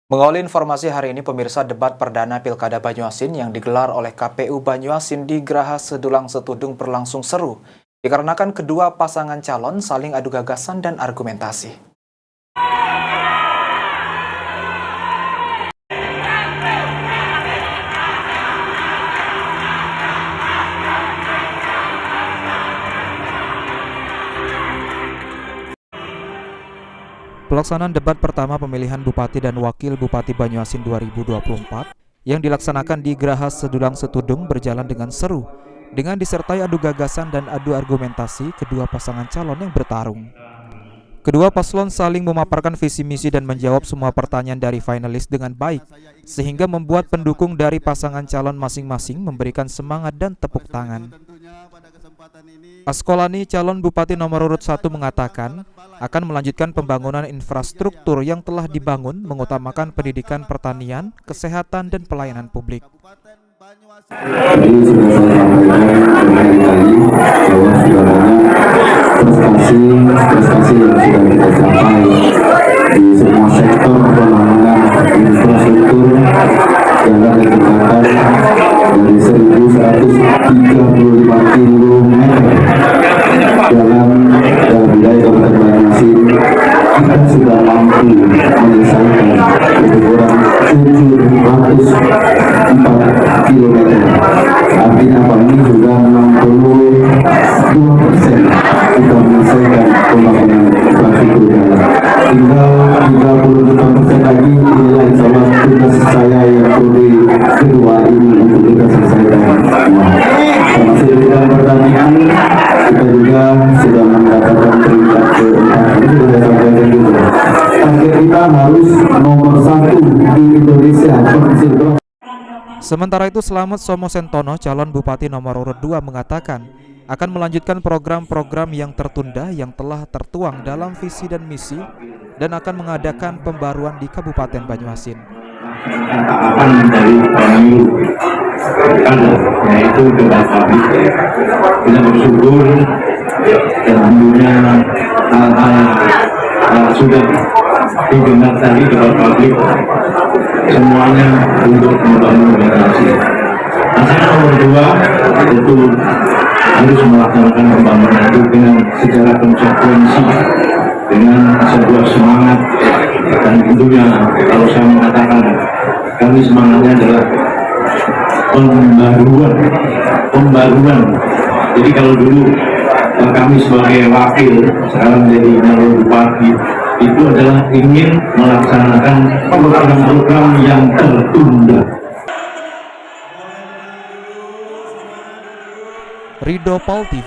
Mengawali informasi hari ini, pemirsa, debat perdana Pilkada Banyuasin yang digelar oleh KPU Banyuasin di Geraha Sedulang Setudung berlangsung seru, dikarenakan kedua pasangan calon saling adu gagasan dan argumentasi. Pelaksanaan debat pertama pemilihan Bupati dan Wakil Bupati Banyuasin 2024 yang dilaksanakan di Geraha Sedulang Setudung berjalan dengan seru, dengan disertai adu gagasan dan adu argumentasi kedua pasangan calon yang bertarung. Kedua paslon saling memaparkan visi misi dan menjawab semua pertanyaan dari finalis dengan baik, sehingga membuat pendukung dari pasangan calon masing-masing memberikan semangat dan tepuk tangan. Askolani, calon Bupati nomor urut 1, mengatakan akan melanjutkan pembangunan infrastruktur yang telah dibangun, mengutamakan pendidikan, pertanian, kesehatan, dan pelayanan publik. Jadi sudah saya sampaikan berkali-kali bahwa sudah banyak prestasi yang sudah kita capai di semua sektor pembangunan infrastruktur jalan dan jembatan dari 1.135 kilometer jalan wilayah Kabupaten Banyuasin. Kita sudah mampu menyelesaikan lebih kurang 704 kilometer. Artinya apa, ini juga 62% kita menyelesaikan pembangunan infrastruktur jalan. Tinggal 35% lagi, inilah insya Allah tugas saya yang kedua ini untuk kita selesaikan semua. Termasuk di bidang pertanian, kita juga sudah mendapatkan peringkat keempat. Ini sudah saya sampaikan juga. Target kita harus nomor 1 di Indonesia. Sementara itu, Slamet Somo Sentono, calon Bupati nomor urut 2, mengatakan akan melanjutkan program-program yang tertunda yang telah tertuang dalam visi dan misi dan akan mengadakan pembaruan di Kabupaten Banyuasin. Tahapan dari pemilu ada, yaitu debat publik. Kita bersyukur dan tentunya hal-hal sudah didengar tadi debat publik semuanya untuk membangun generasi. Hasil nomor 2 itu harus melaksanakan pembangunan itu dengan secara konsekuensi, dengan sebuah semangat, dan tentunya kalau saya mengatakan kami semangatnya adalah pembaruan. Jadi kalau dulu kami sebagai wakil, sekarang menjadi calon bupati, itu adalah ingin melaksanakan program-program yang tertunda. Ridho Paul TV.